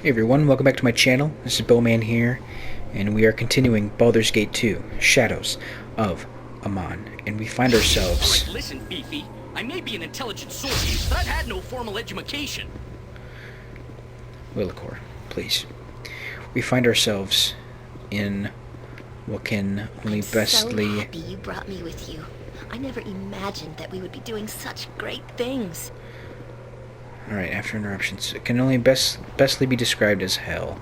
Hey everyone, welcome back to my channel. This is Bowman here, and we are continuing Baldur's Gate 2, Shadows of Amon, and we find ourselves... Alright, listen, Beefy. I may be an intelligent swordsman, but I've had no formal education. Willicor, please. We find ourselves in what can only bestly... So happy you brought me with you. I never imagined that we would be doing such great things. Alright, after interruptions. It can only bestly be described as hell.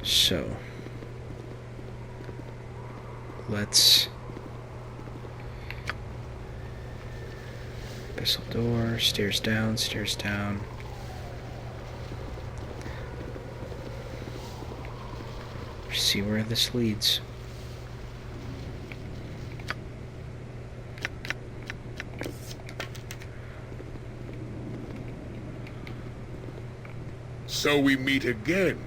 So... let's... Abyssal door, stairs down, stairs down. See where this leads. So we meet again.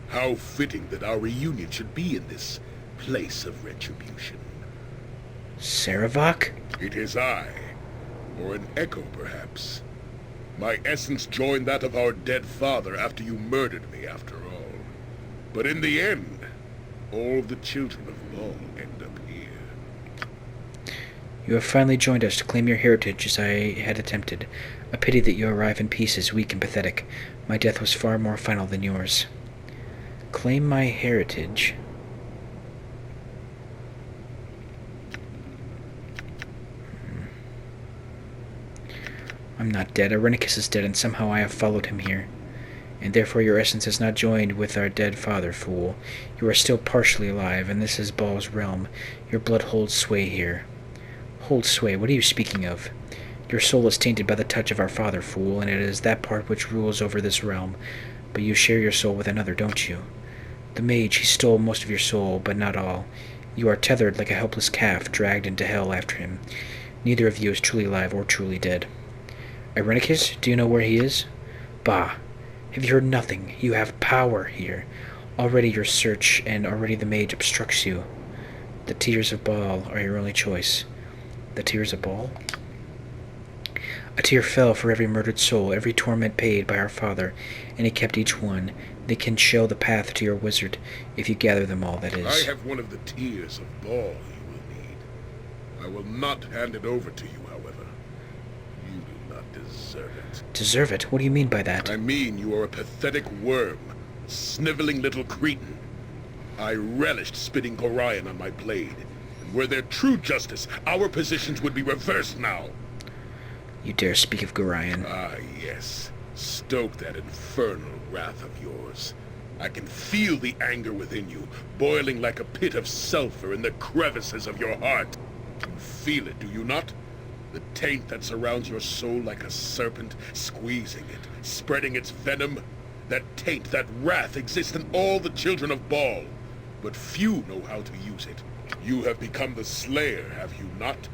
How fitting that our reunion should be in this place of retribution. Saravok? It is I, or an echo perhaps. My essence joined that of our dead father after you murdered me after all. But in the end, all the children of Baal end up here. You have finally joined us to claim your heritage as I had attempted. A pity that you arrive in pieces, weak and pathetic. My death was far more final than yours. Claim my heritage. I'm not dead. Irenicus is dead, and somehow I have followed him here. And therefore your essence has not joined with our dead father, fool. You are still partially alive, and this is Baal's realm. Your blood holds sway here. Hold sway? What are you speaking of? Your soul is tainted by the touch of our father, fool, and it is that part which rules over this realm. But you share your soul with another, don't you? The mage, he stole most of your soul, but not all. You are tethered like a helpless calf, dragged into hell after him. Neither of you is truly alive or truly dead. Irenicus, do you know where he is? Bah! Have you heard nothing? You have power here. Already your search, and already the mage obstructs you. The tears of Baal are your only choice. The tears of Baal? A tear fell for every murdered soul, every torment paid by our father, and he kept each one. They can show the path to your wizard, if you gather them all, that is. I have one of the tears of Baal you will need. I will not hand it over to you, however. You do not deserve it. Deserve it? What do you mean by that? I mean you are a pathetic worm, sniveling little cretin. I relished spitting Gorion on my blade, and were there true justice, our positions would be reversed now. You dare speak of Gorion? Ah, yes. Stoke that infernal wrath of yours. I can feel the anger within you, boiling like a pit of sulfur in the crevices of your heart. You feel it, do you not? The taint that surrounds your soul like a serpent, squeezing it, spreading its venom. That taint, that wrath exists in all the children of Baal, but few know how to use it. You have become the Slayer, have you not?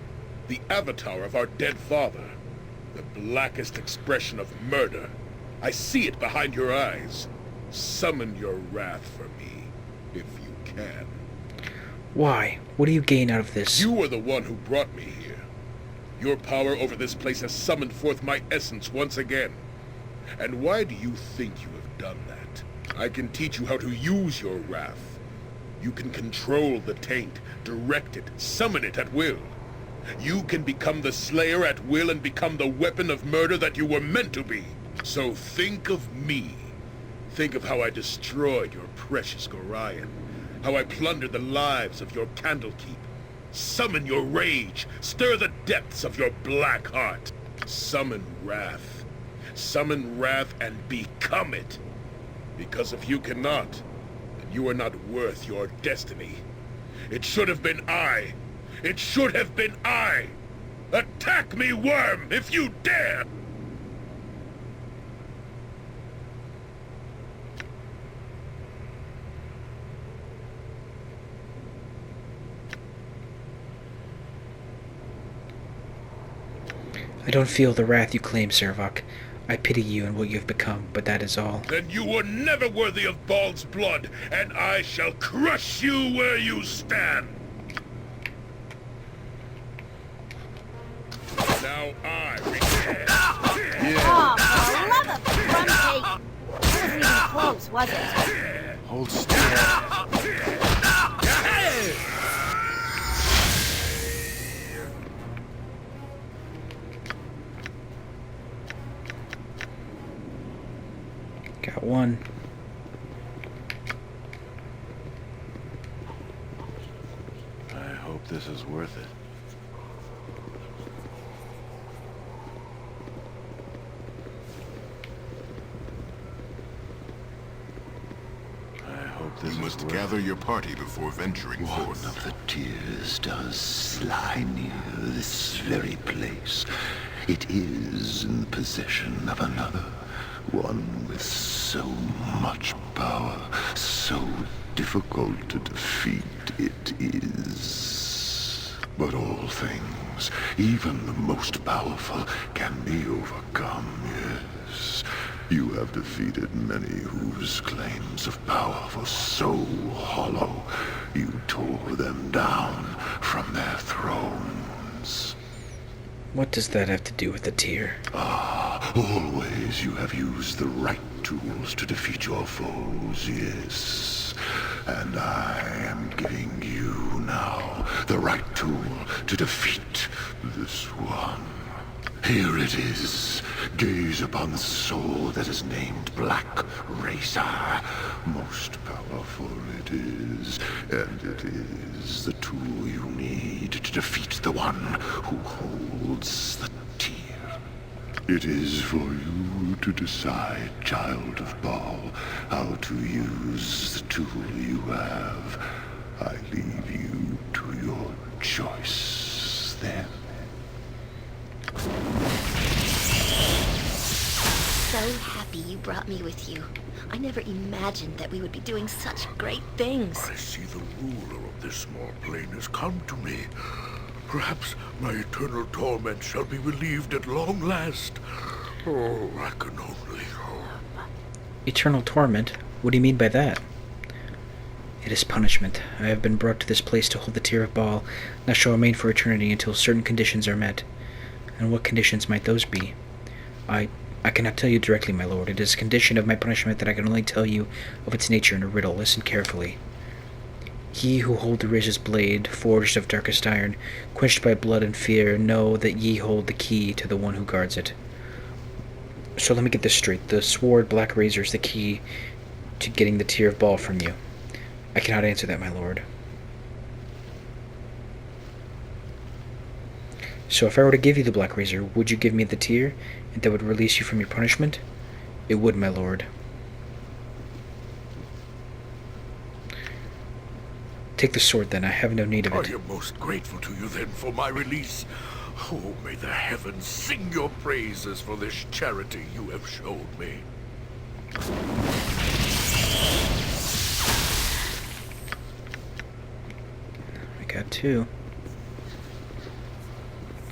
The avatar of our dead father. The blackest expression of murder. I see it behind your eyes. Summon your wrath for me, if you can. Why? What do you gain out of this? You are the one who brought me here. Your power over this place has summoned forth my essence once again. And why do you think you have done that? I can teach you how to use your wrath. You can control the taint, direct it, summon it at will. You can become the Slayer at will and become the weapon of murder that you were meant to be. So think of me. Think of how I destroyed your precious Gorion. How I plundered the lives of your Candlekeep. Summon your rage. Stir the depths of your black heart. Summon wrath. Summon wrath and become it. Because if you cannot, then you are not worth your destiny. It should have been I. It should have been I! Attack me, worm, if you dare! I don't feel the wrath you claim, Saravok. I pity you and what you have become, but that is all. Then you were never worthy of Baal's blood, and I shall crush you where you stand! Now I return. Oh, for the love of close, was it? Hold still. Got one. I hope this is worth it. You must gather your party before venturing One forth. of the tears does lie near this very place. It is in the possession of another, one with so much power, so difficult to defeat it is. But all things, even the most powerful, can be overcome, yes. You have defeated many whose claims of power were so hollow, you tore them down from their thrones. What does that have to do with the tear? Always you have used the right tools to defeat your foes, yes. And I am giving you now the right tool to defeat this one. Here it is. Gaze upon the soul that is named Black Razor. Most powerful it is, and it is the tool you need to defeat the one who holds the tear. It is for you to decide, child of Baal, how to use the tool you have. I leave you to your choice then. So happy you brought me with you. I never imagined that we would be doing such great things. I see the ruler of this small plane has come to me. Perhaps my eternal torment shall be relieved at long last. Oh, I can only hope. Eternal torment? What do you mean by that? It is punishment. I have been brought to this place to hold the tear of Baal, and I shall remain for eternity until certain conditions are met. And what conditions might those be? I cannot tell you directly, my lord. It is a condition of my punishment that I can only tell you of its nature in a riddle. Listen carefully. Ye who hold the Razor's blade, forged of darkest iron, quenched by blood and fear, know that ye hold the key to the one who guards it. So let me get this straight. The sword Black Razor is the key to getting the tear of Baal from you. I cannot answer that, my lord. So if I were to give you the Black Razor, would you give me the tear, and that would release you from your punishment? It would, my lord. Take the sword, then. I have no need of I it. am most grateful to you then for my release. Oh, may the heavens sing your praises for this charity you have shown me. I got two.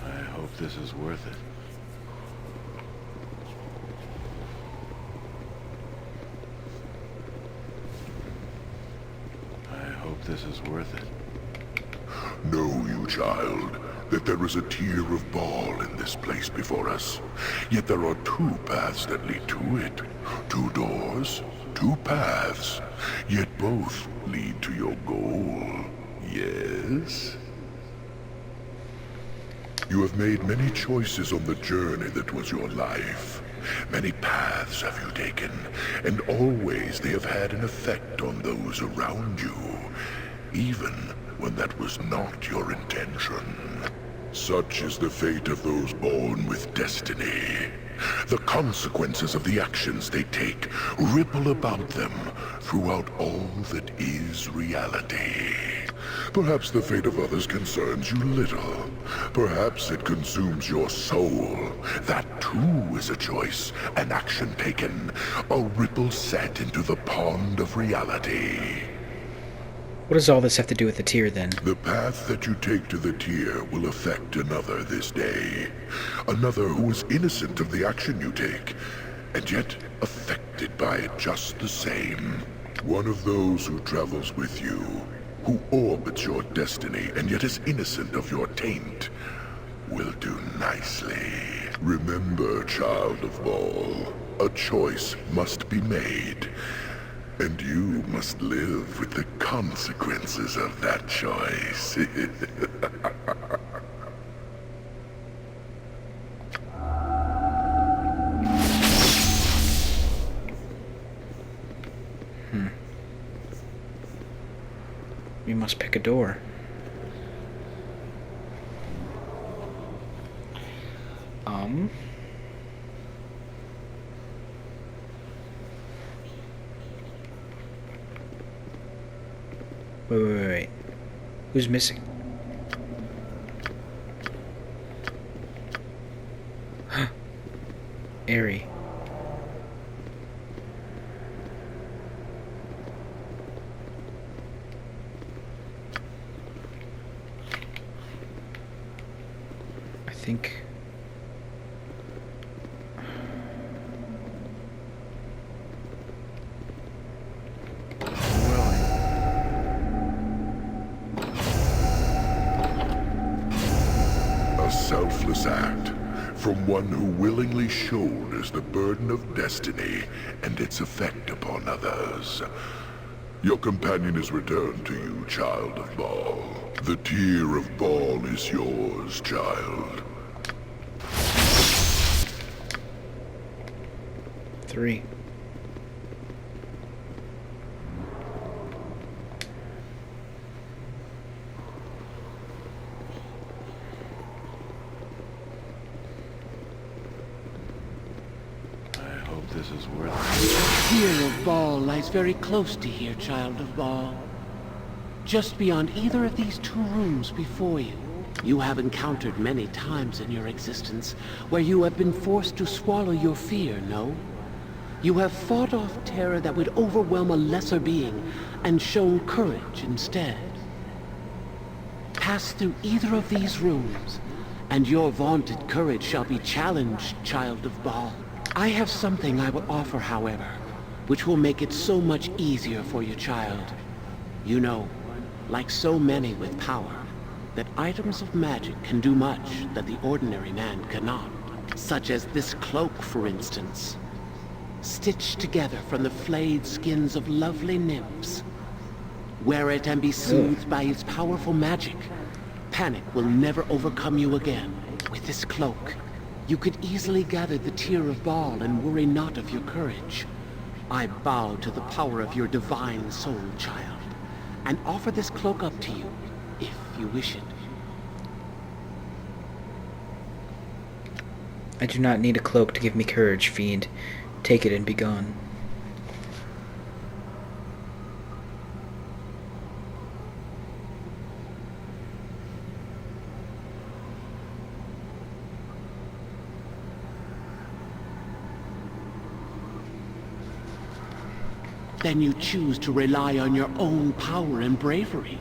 I hope this is worth it. I hope this is worth it. Know you, child, that there is a tear of Baal in this place before us. Yet there are two paths that lead to it. Two doors, two paths. Yet both lead to your goal. Yes? You have made many choices on the journey that was your life. Many paths have you taken, and always they have had an effect on those around you, even when that was not your intention. Such is the fate of those born with destiny. The consequences of the actions they take ripple about them throughout all that is reality. Perhaps the fate of others concerns you little. Perhaps it consumes your soul. That too is a choice, an action taken, a ripple set into the pond of reality. What does all this have to do with the tear, then? The path that you take to the tear will affect another this day. Another who is innocent of the action you take, and yet affected by it just the same. One of those who travels with you, who orbits your destiny and yet is innocent of your taint, will do nicely. Remember, child of Baal, A choice must be made, and you must live with the consequences of that choice. We must pick a door. Wait. Who's missing? Airy. I think... A selfless act from one who willingly shoulders the burden of destiny and its effect upon others. Your companion is returned to you, Child of Baal. The Tear of Baal is yours, child. 3. I hope this is worth it. Tear of Baal lies very close to here, Child of Baal. Just beyond either of these 2 rooms before you. You have encountered many times in your existence where you have been forced to swallow your fear, no? You have fought off terror that would overwhelm a lesser being and shown courage instead. Pass through either of these rooms, and your vaunted courage shall be challenged, Child of Baal. I have something I will offer, however, which will make it so much easier for you, child. You know, like so many with power, that items of magic can do much that the ordinary man cannot. Such as this cloak, for instance. Stitched together from the flayed skins of lovely nymphs. Wear it and be soothed by its powerful magic. Panic will never overcome you again. With this cloak, you could easily gather the Tear of Baal and worry not of your courage. I bow to the power of your divine soul, child, and offer this cloak up to you, if you wish it. I do not need a cloak to give me courage, fiend. Take it and be gone. Then you choose to rely on your own power and bravery.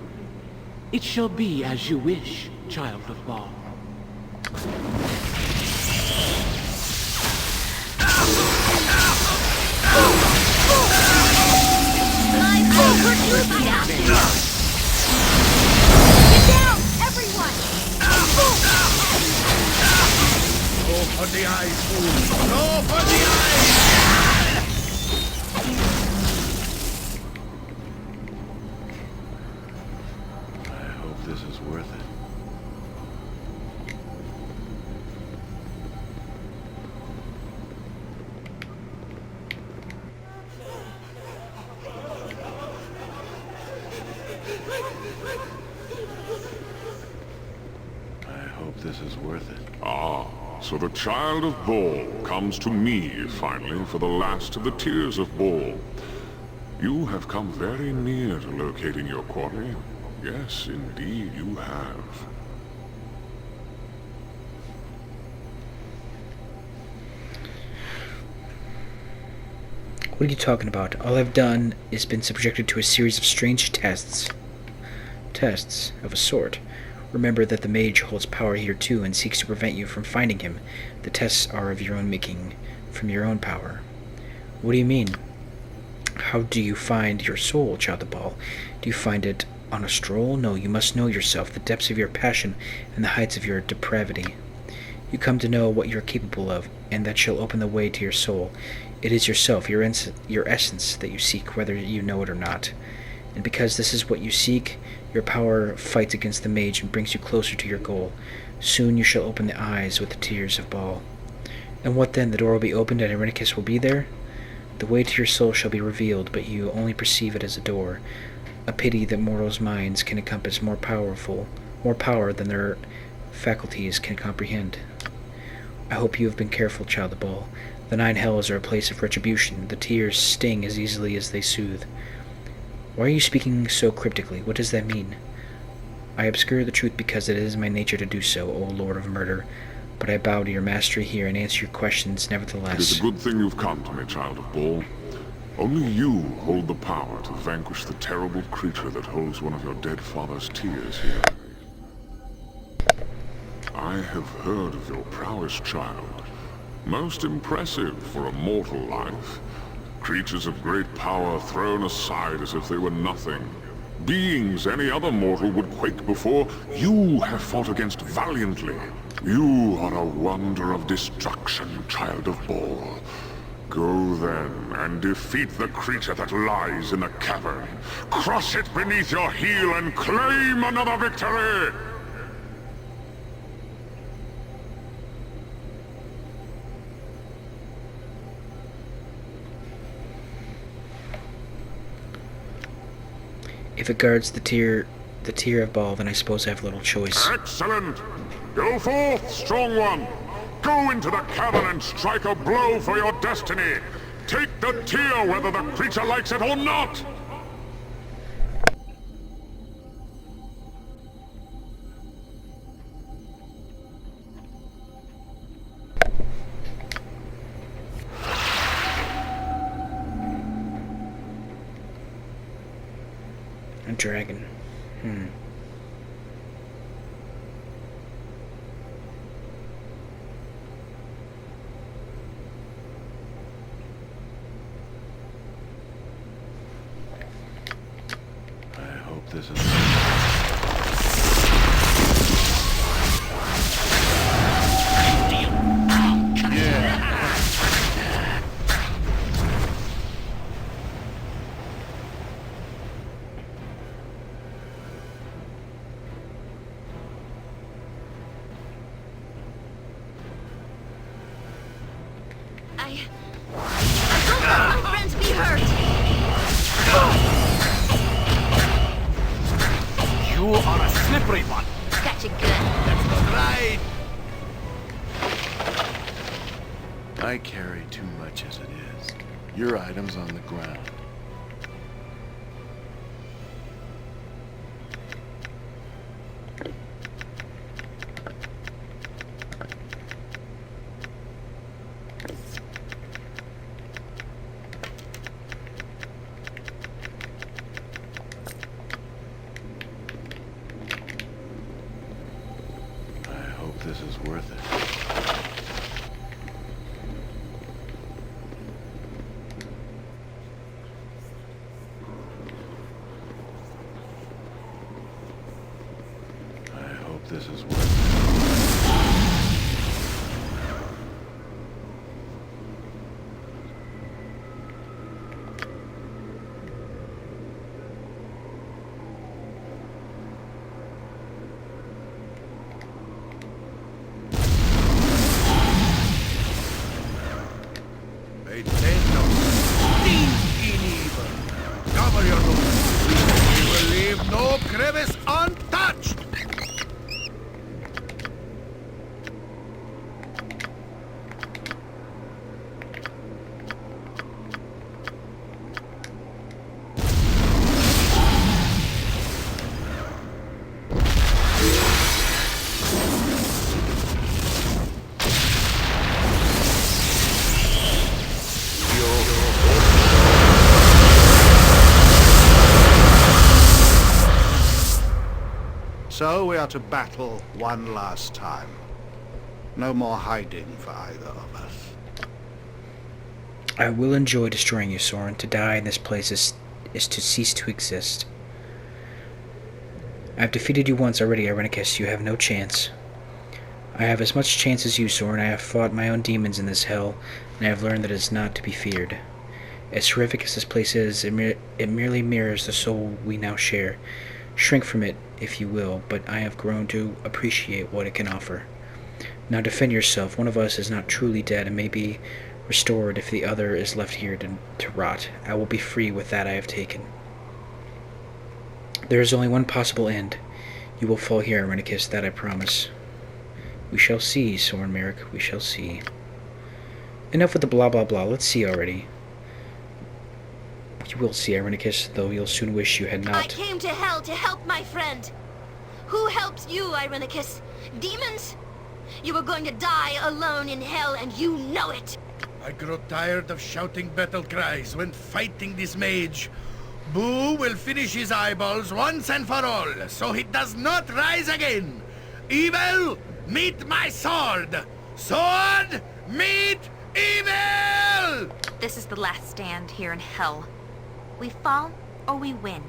It shall be as you wish, Child of Baal. Get down, everyone! Go for the eyes, fool! Go for the eyes! I hope this is worth it. I hope this is worth it. Ah, so the Child of Baal comes to me, finally, for the last of the Tears of Baal. You have come very near to locating your quarry. Yes, indeed, you have. What are you talking about? All I've done is been subjected to a series of strange tests. Tests of a sort. Remember that the mage holds power here too and seeks to prevent you from finding him. The tests are of your own making, from your own power. What do you mean? How do you find your soul, Child of Baal? Do you find it on a stroll? No, you must know yourself, the depths of your passion and the heights of your depravity. You come to know what you are capable of, and that shall open the way to your soul. It is yourself, your essence, that you seek, whether you know it or not. And because this is what you seek, your power fights against the mage and brings you closer to your goal. Soon you shall open the eyes with the tears of Baal. And what then? The door will be opened and Irenicus will be there? The way to your soul shall be revealed, but you only perceive it as a door. A pity that mortals' minds can encompass more power than their faculties can comprehend. I hope you have been careful, child of Baal. The 9 hells are a place of retribution. The tears sting as easily as they soothe. Why are you speaking so cryptically? What does that mean? I obscure the truth because it is my nature to do so, O Lord of Murder, but I bow to your mastery here and answer your questions nevertheless. It is a good thing you've come to me, child of Baal. Only you hold the power to vanquish the terrible creature that holds one of your dead father's tears here. I have heard of your prowess, child. Most impressive for a mortal life. Creatures of great power thrown aside as if they were nothing. Beings any other mortal would quake before. You have fought against valiantly. You are a wonder of destruction, child of Baal. Go then, and defeat the creature that lies in the cavern. Crush it beneath your heel and claim another victory! If it guards the tear of Baal, then I suppose I have little choice. Excellent! Go forth, strong one! Go into the cavern and strike a blow for your destiny! Take the tear whether the creature likes it or not! A dragon. I hope this is... I don't want my friends be hurt! You are a slippery one. Gotcha good. That's not right. I carry too much as it is. Your item's on the ground. This is worth it. I hope this is worth it. Cover your nose. We will leave no crevice untouched. So we are to battle one last time. No more hiding for either of us. I will enjoy destroying you, Soren. To die in this place is to cease to exist. I have defeated you once already, Irenicus. You have no chance. I have as much chance as you, Soren. I have fought my own demons in this hell, and I have learned that it is not to be feared. As horrific as this place is, it merely mirrors the soul we now share. Shrink from it, if you will, but I have grown to appreciate what it can offer. Now defend yourself. One of us is not truly dead and may be restored if the other is left here to rot. I will be free with that I have taken. There is only one possible end. You will fall here, Irenicus, that I promise. We shall see, Soren Merrick, we shall see. Enough with the blah blah blah, let's see already. You will see, Irenicus, though you'll soon wish you had not. I came to hell to help my friend. Who helps you, Irenicus? Demons? You are going to die alone in hell, and you know it. I grow tired of shouting battle cries when fighting this mage. Boo will finish his eyeballs once and for all, so he does not rise again. Evil, meet my sword. Sword, meet evil! This is the last stand here in hell. We fall or we win.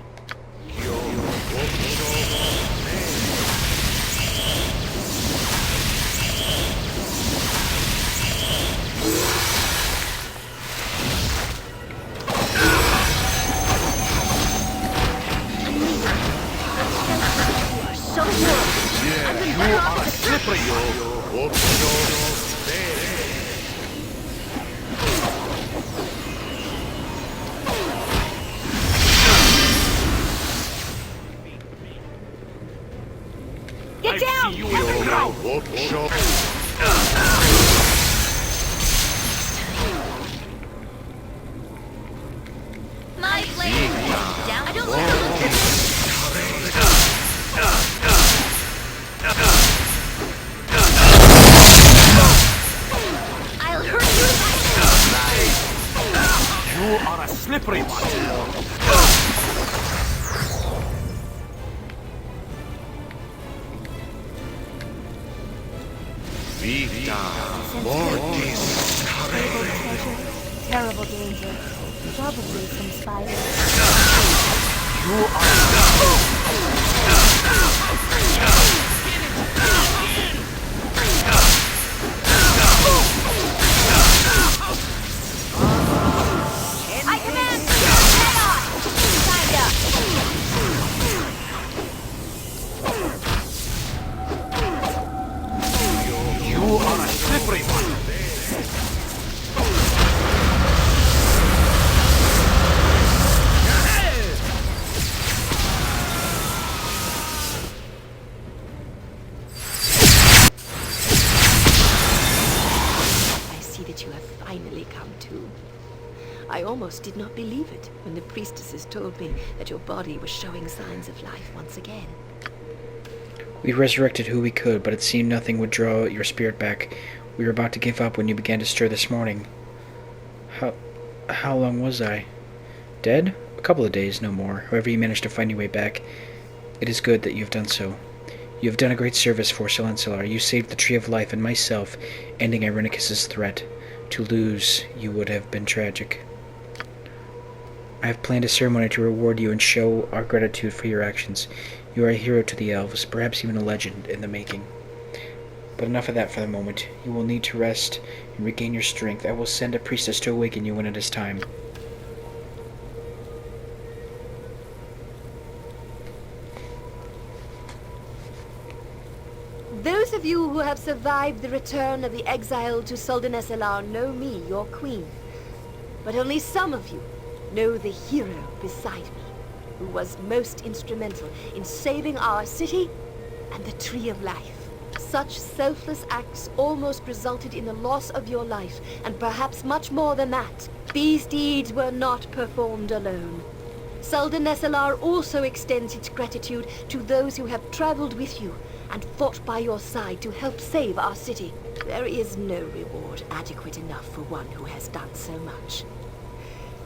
So horrible. I've been better off as a Slippery, Get down! My blade! Down. I don't want to look at this. I'll hurt you if You are a slippery one. Terrible danger. Probably some spiders. I command chaos! You are a slippery one. I see that you have finally come to. I almost did not believe it when the priestesses told me that your body was showing signs of life once again. We resurrected who we could, but it seemed nothing would draw your spirit back. We were about to give up when you began to stir this morning. How long was I? Dead? A couple of days, no more. However you managed to find your way back, it is good that you have done so. You have done a great service for Silencelar. You saved the Tree of Life and myself, ending Irenicus's threat. To lose you would have been tragic. I have planned a ceremony to reward you and show our gratitude for your actions. You are a hero to the elves, perhaps even a legend in the making. But enough of that for the moment. You will need to rest and regain your strength. I will send a priestess to awaken you when it is time. Those of you who have survived the return of the exile to Soldaneselar know me, your queen. But only some of you know the hero beside me, who was most instrumental in saving our city and the Tree of Life. Such selfless acts almost resulted in the loss of your life, and perhaps much more than that. These deeds were not performed alone. Soldaneselar also extends its gratitude to those who have traveled with you and fought by your side to help save our city. There is no reward adequate enough for one who has done so much.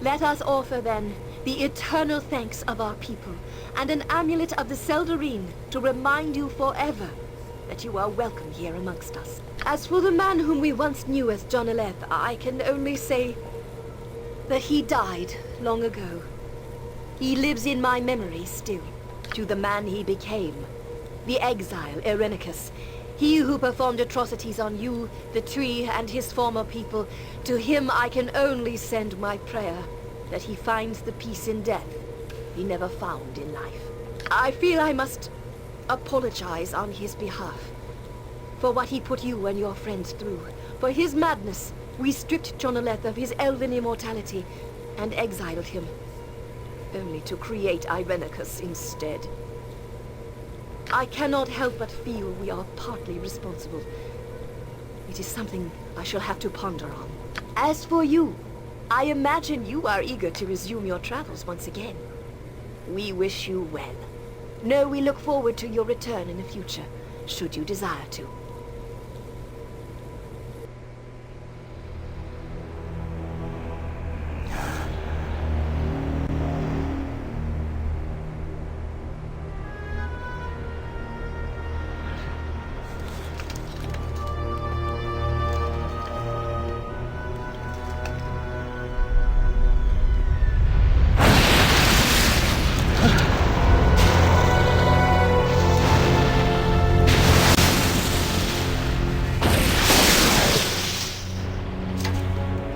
Let us offer, then, the eternal thanks of our people, and an amulet of the Seldarine to remind you forever that you are welcome here amongst us. As for the man whom we once knew as John Aleth, I can only say that he died long ago. He lives in my memory still. To the man he became, the exile Irenicus, He who performed atrocities on you, the tree, and his former people, to him I can only send my prayer, that he finds the peace in death he never found in life. I feel I must apologize on his behalf for what he put you and your friends through. For his madness, we stripped Jonaleth of his elven immortality and exiled him, only to create Irenicus instead. I cannot help but feel we are partly responsible. It is something I shall have to ponder on. As for you, I imagine you are eager to resume your travels once again. We wish you well. Know we look forward to your return in the future, should you desire to.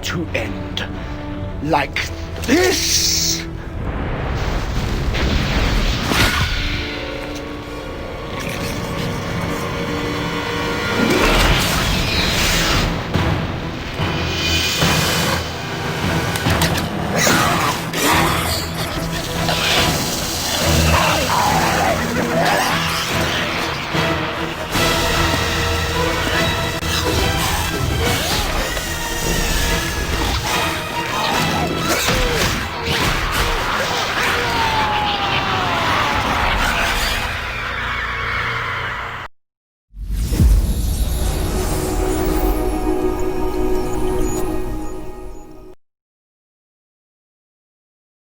To end like this?